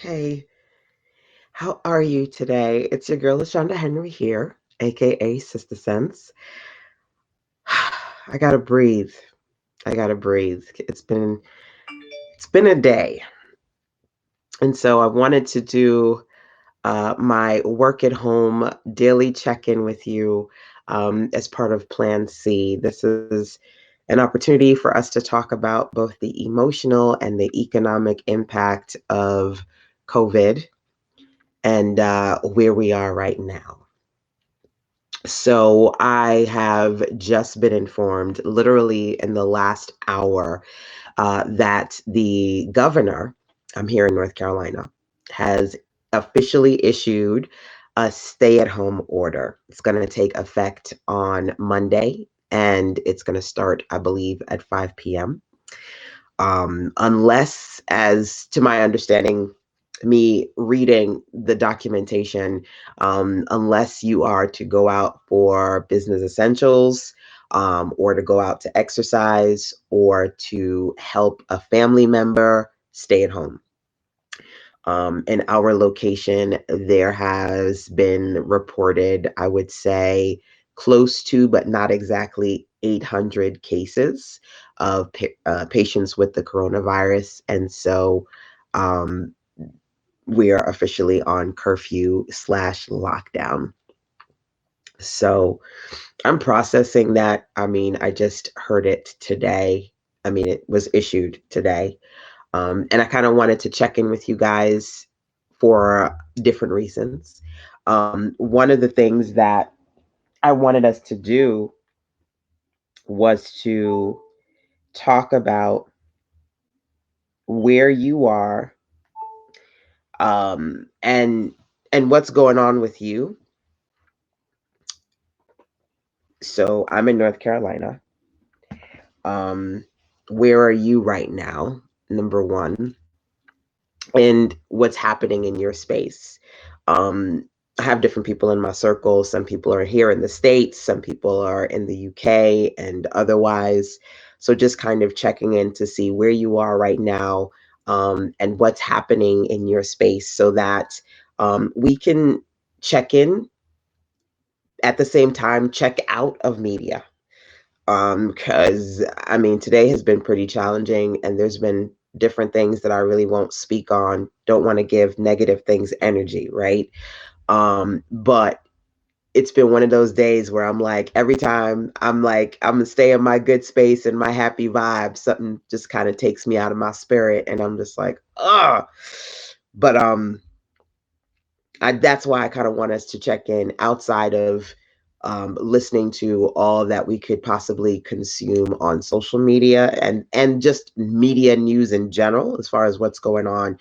Hey, how are you today? It's your girl, LaShonda Henry here, aka Sister Sense. I gotta breathe. I gotta breathe. It's been a day, and so I wanted to do my work at home daily check-in with you as part of Plan C. This is an opportunity for us to talk about both the emotional and the economic impact of COVID and where we are right now. So I have just been informed, literally in the last hour, that the governor, I'm here in North Carolina, has officially issued a stay-at-home order. It's going to take effect on Monday, and it's going to start, I believe, at 5 p.m. Unless, as to my understanding, me reading the documentation, unless you are to go out for business essentials, or to go out to exercise, or to help a family member, stay at home. In our location, there has been reported, I would say, close to, but not exactly 800 cases of patients with the coronavirus. And so um, we are officially on curfew slash lockdown. So I'm processing that. I mean, I just heard it today. I mean, it was issued today. And I kind of wanted to check in with you guys for different reasons. One of the things that I wanted us to do was to talk about where you are, um, and and what's going on with you. So I'm in North Carolina. Um, where are you right now? Number one, and what's happening in your space. Um, I have different people in my circle. Some people are here in the States, some people are in the UK and otherwise. So just kind of checking in to see where you are right now, and what's happening in your space so that we can check in at the same time, check out of media. Because I mean, today has been pretty challenging, and there's been different things that I really won't speak on. Don't want to give negative things energy, right? But it's been one of those days where I'm like, every time I'm like, I'm gonna stay in my good space and my happy vibe, something just kind of takes me out of my spirit, and I'm just like, ugh. But that's why I kind of want us to check in outside of listening to all that we could possibly consume on social media and just media news in general, as far as what's going on.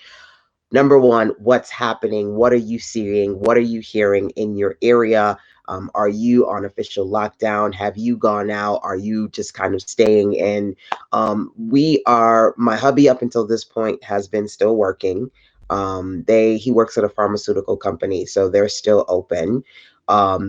Number one, what's happening? What are you seeing? What are you hearing in your area? Are you on official lockdown? Have you gone out? Are you just kind of staying in? My hubby up until this point has been still working. He works at a pharmaceutical company, so they're still open.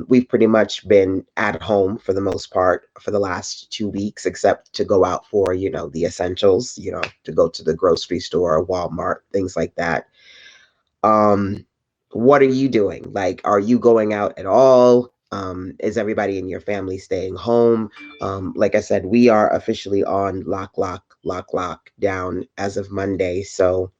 We've pretty much been at home for the most part for the last 2 weeks, except to go out for, the essentials, to go to the grocery store, Walmart, things like that. um, what are you doing? Like, are you going out at all? Is everybody in your family staying home? Like I said, we are officially on lock down as of Monday. So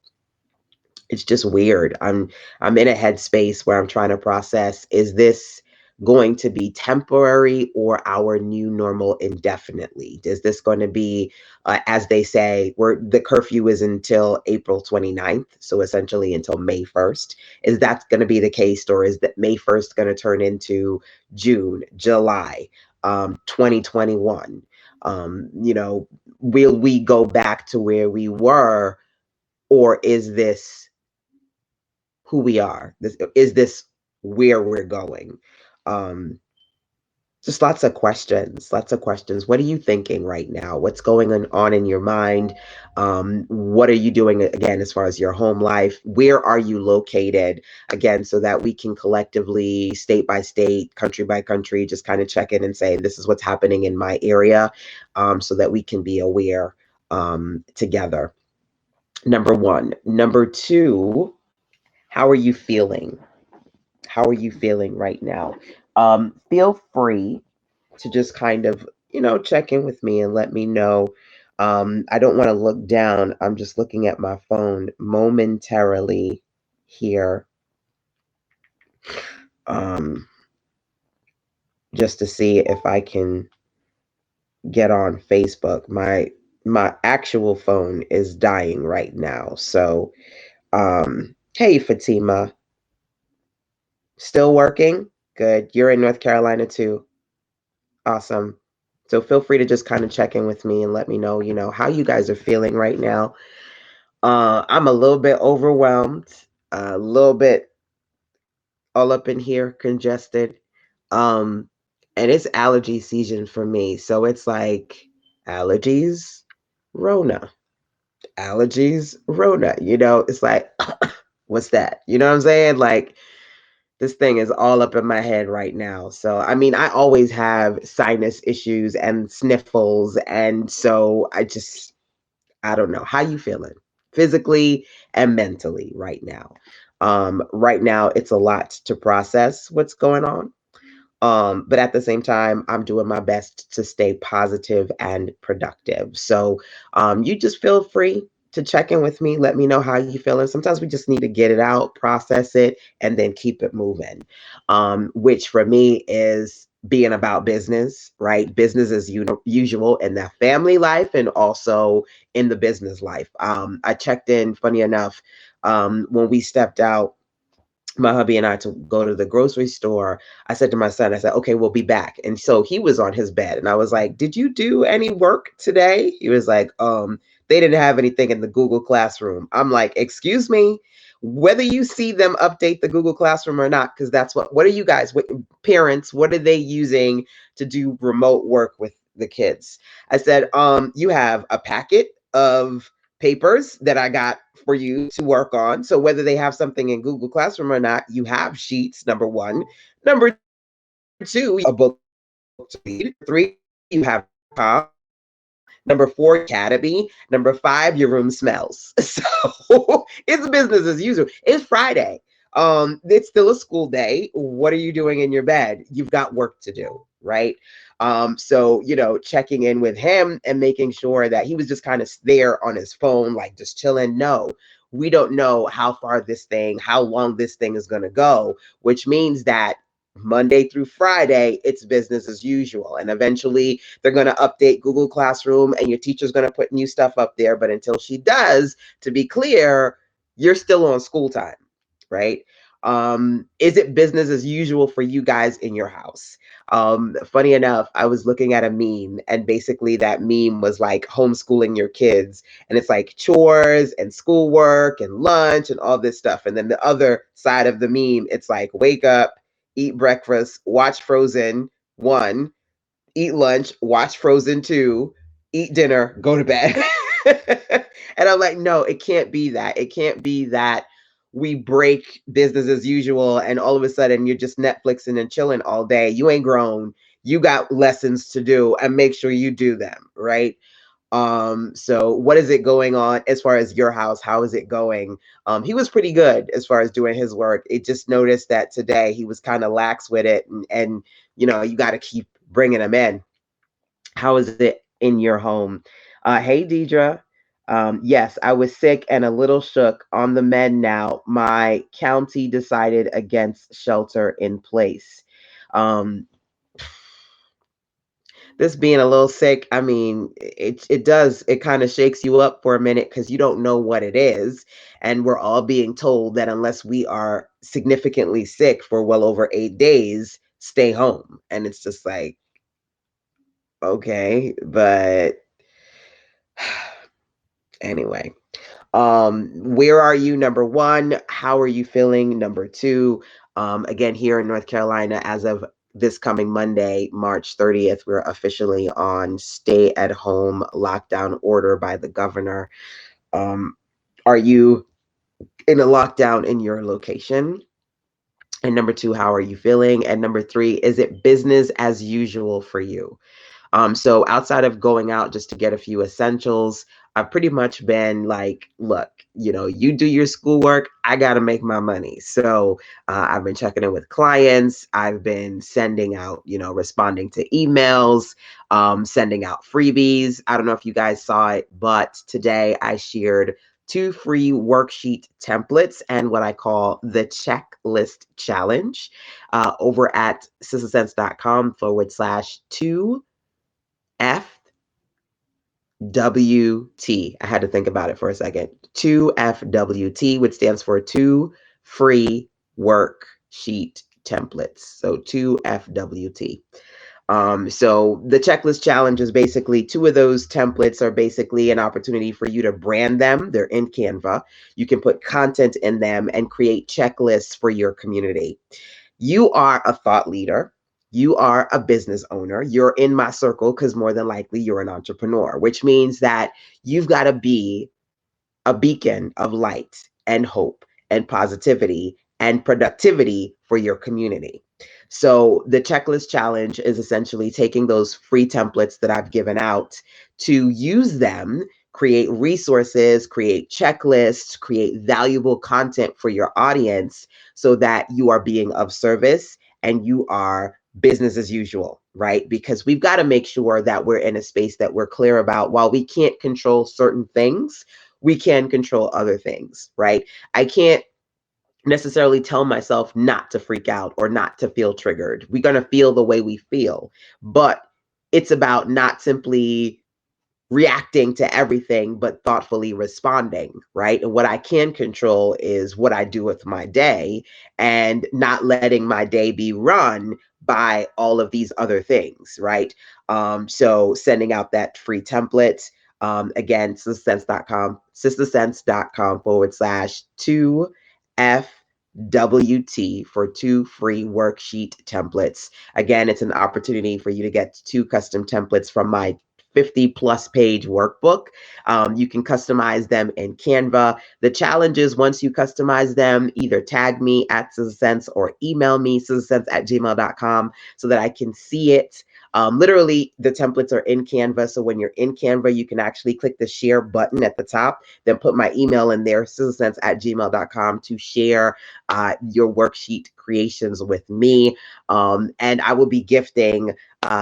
it's just weird. I'm in a headspace where I'm trying to process, is this going to be temporary or our new normal indefinitely? Is this going to be, as they say, where the curfew is until April 29th, so essentially until May 1st? Is that going to be the case, or is that May 1st going to turn into June, July, 2021? Will we go back to where we were, or is this who we are? Is this where we're going? Um, just lots of questions. What are you thinking right now? What's going on in your mind? What are you doing again as far as your home life? Where are you located again, so that we can collectively, state by state, country by country, just kind of check in and say, this is what's happening in my area, so that we can be aware together. Number one. Number two, How are you feeling? How are you feeling right now? Feel free to just kind of, check in with me and let me know. I don't want to look down. I'm just looking at my phone momentarily here, um, just to see if I can get on Facebook. My actual phone is dying right now. So, hey Fatima, still working? Good. You're in North Carolina too. Awesome. So feel free to just kind of check in with me and let me know, how you guys are feeling right now. I'm a little bit overwhelmed, a little bit all up in here, congested. Um, and it's allergy season for me. So it's like allergies, Rona, allergies, Rona. It's like, what's that? You know what I'm saying? Like, this thing is all up in my head right now. So, I mean, I always have sinus issues and sniffles. And so I don't know. How you feeling physically and mentally right now? Right now, it's a lot to process what's going on. But at the same time, I'm doing my best to stay positive and productive. So you just feel free to check in with me. Let me know how you feeling. Sometimes we just need to get it out, process it, and then keep it moving. Which for me is being about business, right? Business as usual in the family life and also in the business life. I checked in, funny enough, when we stepped out, my hubby and I, to go to the grocery store. I said to my son, I said, okay, we'll be back. And so he was on his bed and I was like, did you do any work today? He was like, they didn't have anything in the Google Classroom. I'm like, excuse me, whether you see them update the Google Classroom or not, because that's what are you guys, what parents, what are they using to do remote work with the kids? I said, you have a packet of papers that I got for you to work on. So whether they have something in Google Classroom or not, you have sheets, number one. Number two, a book to read. Three, you have number four, academy. Number five, your room smells. So it's business as usual. It's Friday. It's still a school day. What are you doing in your bed? You've got work to do, right? So checking in with him and making sure that he was just kind of there on his phone, like just chilling. No, we don't know how long this thing is going to go, which means that Monday through Friday, it's business as usual. And eventually they're going to update Google Classroom and your teacher's going to put new stuff up there. But until she does, to be clear, you're still on school time, right? Is it business as usual for you guys in your house? Funny enough, I was looking at a meme, and basically that meme was like homeschooling your kids, and it's like chores and schoolwork and lunch and all this stuff. And then the other side of the meme, it's like wake up, eat breakfast, watch Frozen 1, eat lunch, watch Frozen 2, eat dinner, go to bed. And I'm like, no, it can't be that. It can't be that we break business as usual and all of a sudden you're just Netflixing and chilling all day. You ain't grown. You got lessons to do and make sure you do them, right? So what is it going on as far as your house? How is it going? He was pretty good as far as doing his work. It just noticed that today he was kind of lax with it, and you got to keep bringing him in. How is it in your home? Hey, Deidre. Yes, I was sick and a little shook, on the mend now. My county decided against shelter in place. Um, this being a little sick, I mean, it kind of shakes you up for a minute because you don't know what it is. And we're all being told that unless we are significantly sick for well over 8 days, stay home. And it's just like, okay, but anyway. Where are you? Number one, how are you feeling? Number two, again, here in North Carolina, as of this coming Monday, March 30th, we're officially on stay at home lockdown order by the governor. Um, are you in a lockdown in your location? And number two, how are you feeling? And number three, is it business as usual for you? So outside of going out just to get a few essentials, I've pretty much been like, look, you do your schoolwork, I got to make my money. So I've been checking in with clients. I've been sending out, responding to emails, sending out freebies. I don't know if you guys saw it, but today I shared 2 free worksheet templates and what I call the checklist challenge over at sistasense.com/2F WT. I had to think about it for a second. 2FWT, which stands for 2 free worksheet templates. So 2FWT. So the checklist challenge is basically 2 of those templates are basically an opportunity for you to brand them. They're in Canva. You can put content in them and create checklists for your community. You are a thought leader. You are a business owner. You're in my circle because more than likely you're an entrepreneur, which means that you've got to be a beacon of light and hope and positivity and productivity for your community. So the checklist challenge is essentially taking those free templates that I've given out to use them, create resources, create checklists, create valuable content for your audience so that you are being of service and you are business as usual, right? Because we've got to make sure that we're in a space that we're clear about. While we can't control certain things, we can control other things, right? I can't necessarily tell myself not to freak out or not to feel triggered. We're going to feel the way we feel, but it's about not simply reacting to everything, but thoughtfully responding, right? And what I can control is what I do with my day and not letting my day be run by all of these other things, right? So sending out that free template, again, sistasense.com/2FWT for 2 free worksheet templates. Again, it's an opportunity for you to get 2 custom templates from my 50+ page workbook. You can customize them in Canva. The challenge is once you customize them, either tag me at SistaSense or email me sistasense@gmail.com so that I can see it. Literally, the templates are in Canva. So when you're in Canva, you can actually click the share button at the top, then put my email in there, sistasense@gmail.com, to share your worksheet creations with me. And I will be gifting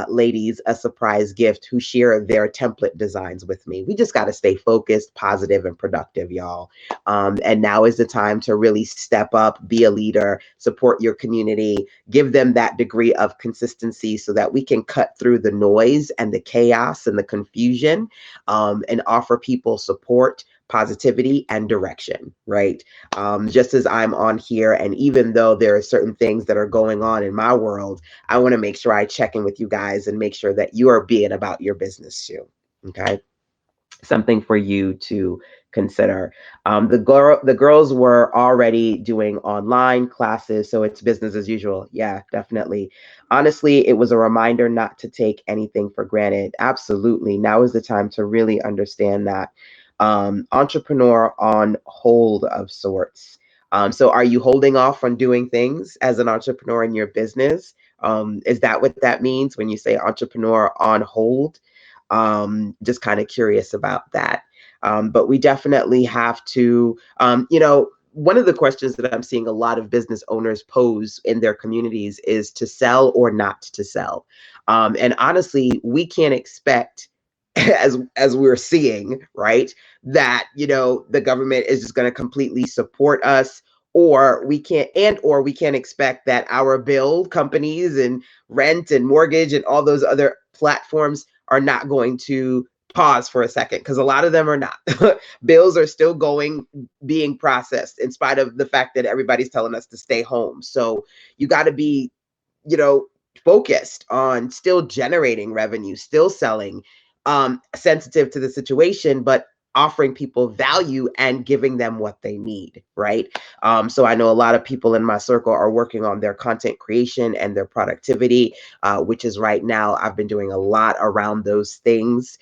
ladies a surprise gift who share their template designs with me. We just got to stay focused, positive, and productive, y'all. And now is the time to really step up, be a leader, support your community, give them that degree of consistency so that we can cut through the noise and the chaos and the confusion, and offer people support, positivity, and direction, right? Just as I'm on here, and even though there are certain things that are going on in my world, I want to make sure I check in with you guys and make sure that you are being about your business too. Okay. Something for you to consider. The girls were already doing online classes, so it's business as usual. Yeah, definitely. Honestly, it was a reminder not to take anything for granted. Absolutely. Now is the time to really understand that. Entrepreneur on hold of sorts. So are you holding off on doing things as an entrepreneur in your business? Is that what that means when you say entrepreneur on hold? Just kind of curious about that. But we definitely have to, one of the questions that I'm seeing a lot of business owners pose in their communities is to sell or not to sell. And honestly, we can't expect, as we're seeing, right, that the government is just going to completely support us, or we can't expect that our bill companies and rent and mortgage and all those other platforms are not going to pause for a second, because a lot of them are not. Bills are still being processed in spite of the fact that everybody's telling us to stay home. So you got to be, you know, focused on still generating revenue, still selling, sensitive to the situation, but offering people value and giving them what they need, right? So I know a lot of people in my circle are working on their content creation and their productivity, which is right now, I've been doing a lot around those things.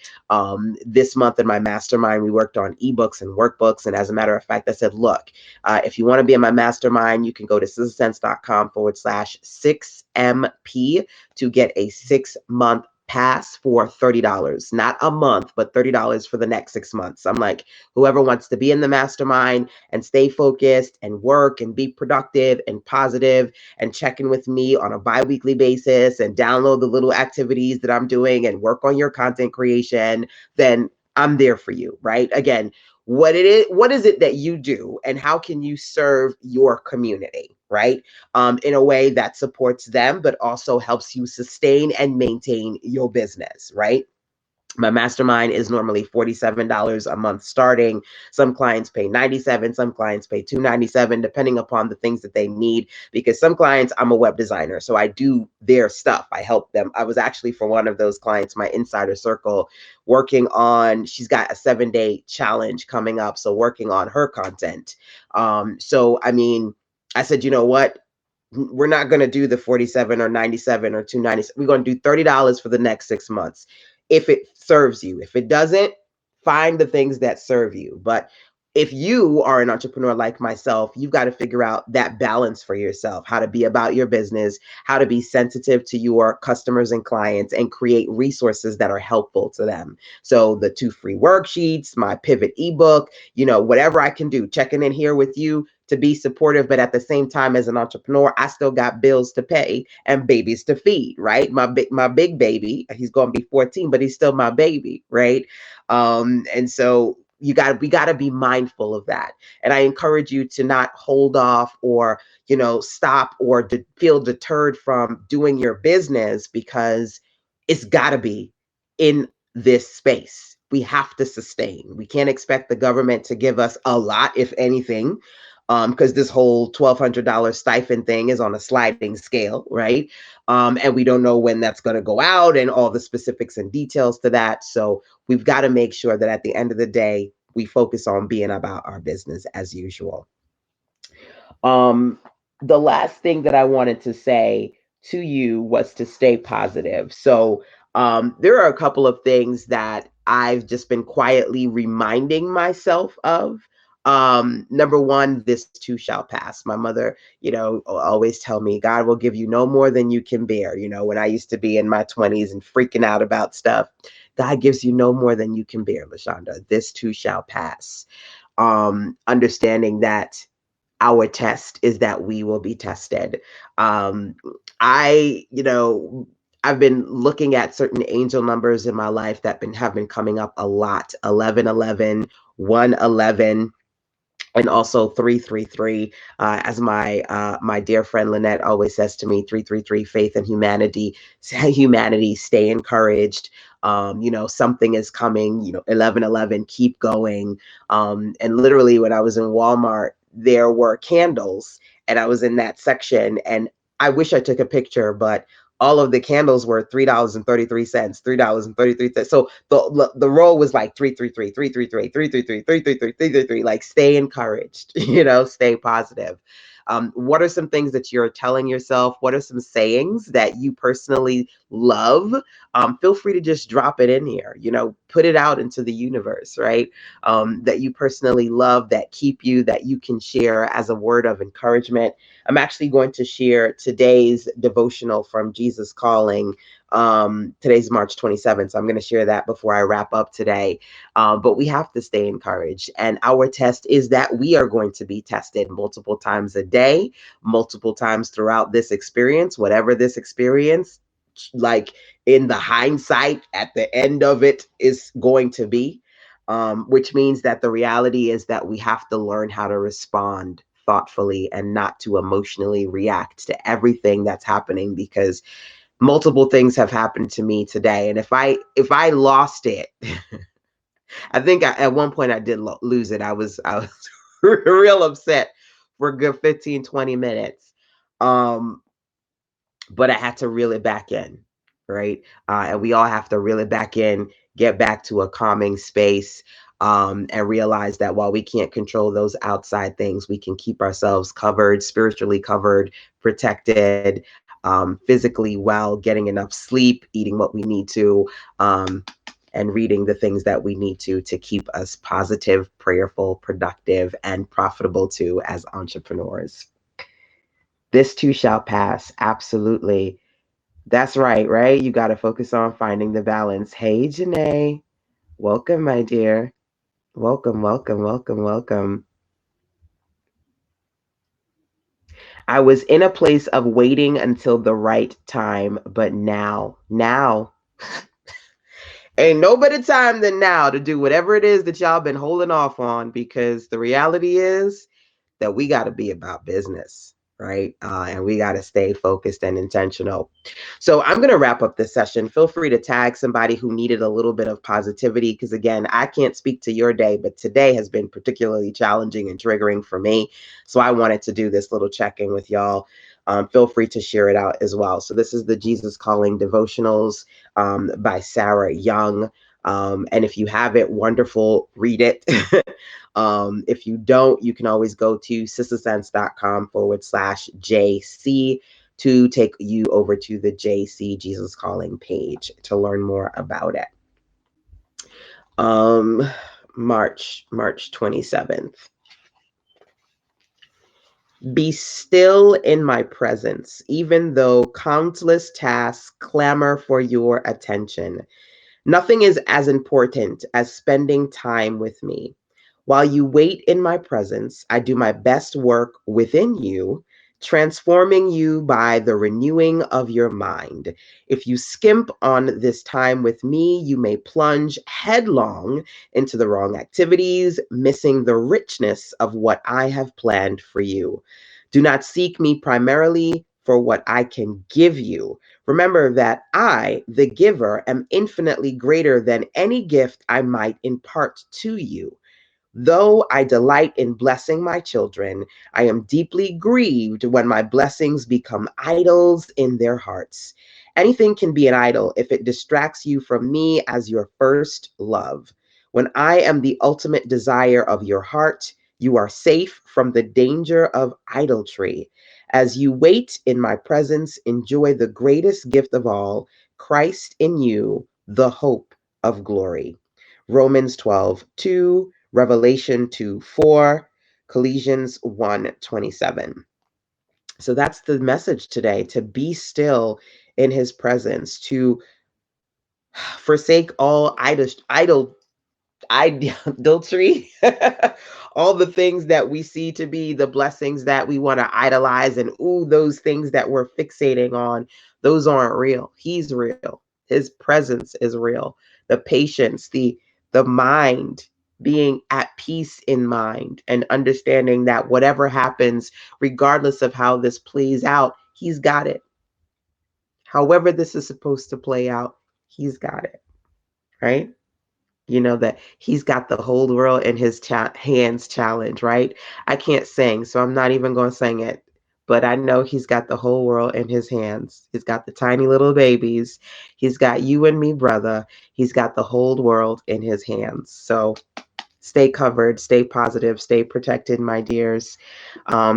This month in my mastermind, we worked on ebooks and workbooks. And as a matter of fact, I said, look, if you want to be in my mastermind, you can go to sistasense.com/6MP to get a 6-month pass for $30, not a month, but $30 for the next 6 months. I'm like, whoever wants to be in the mastermind and stay focused and work and be productive and positive and check in with me on a bi-weekly basis and download the little activities that I'm doing and work on your content creation, then I'm there for you, right? Again, what is it that you do and how can you serve your community, right? In a way that supports them, but also helps you sustain and maintain your business, right? My mastermind is normally $47 a month starting. Some clients pay 97, some clients pay 297, depending upon the things that they need. Because some clients, I'm a web designer, so I do their stuff. I help them. I was actually for one of those clients, my insider circle, working on, she's got a 7-day challenge coming up. So working on her content. So I mean, I said, you know what? We're not going to do the 47 or 97 or 297. We're going to do $30 for the next 6 months. If it serves you, if it doesn't, find the things that serve you. But if you are an entrepreneur like myself, you've got to figure out that balance for yourself, how to be about your business, how to be sensitive to your customers and clients and create resources that are helpful to them. So the 2 free worksheets, my pivot ebook, whatever I can do, checking in here with you to be supportive, but at the same time, as an entrepreneur, I still got bills to pay and babies to feed, right? My big baby, he's going to be 14, but he's still my baby, right? And so we got to be mindful of that. And I encourage you to not hold off or stop or feel deterred from doing your business, because it's got to be in this space. We have to sustain. We can't expect the government to give us a lot, if anything, because this whole $1,200 stipend thing is on a sliding scale, right? And we don't know when that's going to go out and all the specifics and details to that. So we've got to make sure that at the end of the day, we focus on being about our business as usual. The last thing that I wanted to say to you was to stay positive. So there are a couple of things that I've just been quietly reminding myself of. Number one, this too shall pass. My mother, always tell me, God will give you no more than you can bear. When I used to be in my 20s and freaking out about stuff, God gives you no more than you can bear, LaShonda. This too shall pass. Understanding that our test is that we will be tested. Um, I've been looking at certain angel numbers in my life that have been coming up a lot. 1111, 111, and also 333. As my dear friend Lynette always says to me, 333, faith and humanity. Humanity, stay encouraged. Something is coming. 1111, keep going. And literally, when I was in Walmart, there were candles, and I was in that section, and I wish I took a picture, but all of the candles were $3.33, $3.33. So the roll was like 333, 333, 333, 333, 333. Like, stay encouraged, stay positive. What are some things that you're telling yourself? What are some sayings that you personally love? Feel free to just drop it in here, put it out into the universe, right? That you personally love, that keep you, that you can share as a word of encouragement. I'm actually going to share today's devotional from Jesus Calling. Today's March 27th, so I'm going to share that before I wrap up today. But we have to stay encouraged. And our test is that we are going to be tested multiple times a day, multiple times throughout this experience, whatever this experience, like in the hindsight at the end of it, is going to be. Which means that the reality is that we have to learn how to respond thoughtfully and not to emotionally react to everything that's happening, because multiple things have happened to me today. And if I lost it, I think at one point I did lose it. I was real upset for a good 15, 20 minutes. But I had to reel it back in, right? And we all have to reel it back in, get back to a calming space, and realize that while we can't control those outside things, we can keep ourselves covered, spiritually covered, protected, physically well, getting enough sleep, eating what we need to, and reading the things that we need to keep us positive, prayerful, productive, and profitable too as entrepreneurs. This too shall pass. Absolutely. That's right, right? You got to focus on finding the balance. Hey, Janae. Welcome, my dear. Welcome, welcome, welcome, welcome. I was in a place of waiting until the right time, but now, ain't no better time than now to do whatever it is that y'all been holding off on because the reality is that we got to be about business, right? And we got to stay focused and intentional. So I'm going to wrap up this session. Feel free to tag somebody who needed a little bit of positivity because, again, I can't speak to your day, but today has been particularly challenging and triggering for me. So I wanted to do this little check in with y'all. Feel free to share it out as well. So this is the Jesus Calling Devotionals by Sarah Young. And if you have it, wonderful, read it. If you don't, you can always go to sistersense.com/JC to take you over to the JC Jesus Calling page to learn more about it. Um, March 27th. Be still in my presence, even though countless tasks clamor for your attention. Nothing is as important as spending time with me. While you wait in my presence, I do my best work within you, transforming you by the renewing of your mind. If you skimp on this time with me, you may plunge headlong into the wrong activities, missing the richness of what I have planned for you. Do not seek me primarily for what I can give you. Remember that I, the giver, am infinitely greater than any gift I might impart to you. Though I delight in blessing my children, I am deeply grieved when my blessings become idols in their hearts. Anything can be an idol if it distracts you from me as your first love. When I am the ultimate desire of your heart, you are safe from the danger of idolatry. As you wait in my presence, enjoy the greatest gift of all, Christ in you, the hope of glory. Romans 12:2, Revelation 2:4, Colossians 1:27. So that's the message today, to be still in his presence, to forsake all idolatry, all the things that we see to be the blessings that we want to idolize, and ooh, those things that we're fixating on, those aren't real. He's real. His presence is real. The patience, the mind, being at peace in mind and understanding that whatever happens, regardless of how this plays out, he's got it. However this is supposed to play out, he's got it, right? You know that he's got the whole world in his hands challenge, right? I can't sing, so I'm not even going to sing it. But I know he's got the whole world in his hands. He's got the tiny little babies. He's got you and me, brother. He's got the whole world in his hands. So stay covered, stay positive, stay protected, my dears.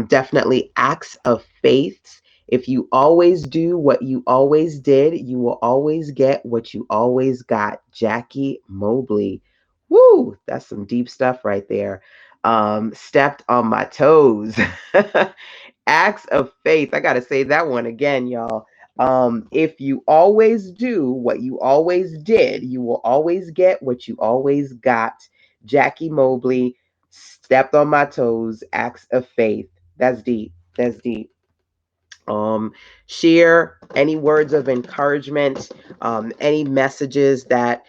Definitely acts of faith. If you always do what you always did, you will always get what you always got. Jackie Mobley. Woo, that's some deep stuff right there. Stepped on my toes. Acts of faith. I got to say that one again, y'all. If you always do what you always did, you will always get what you always got. Jackie Mobley, stepped on my toes, acts of faith. That's deep. That's deep. um, Share any words of encouragement, any messages that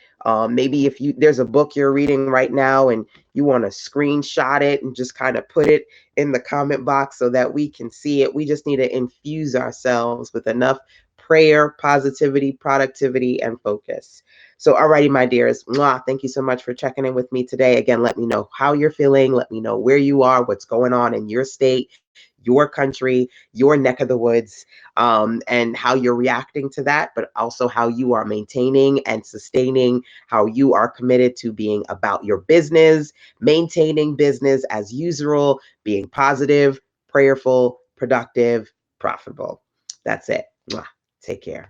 maybe if you there's a book you're reading right now and you want to screenshot it and just kind of put it in the comment box so that we can see it. We just need to infuse ourselves with enough prayer, positivity, productivity, and focus. So, alrighty, my dears, mwah, thank you so much for checking in with me today. Again, let me know how you're feeling. Let me know where you are, what's going on in your state, your country, your neck of the woods, and how you're reacting to that, but also how you are maintaining and sustaining, how you are committed to being about your business, maintaining business as usual, being positive, prayerful, productive, profitable. That's it. Mwah. Take care.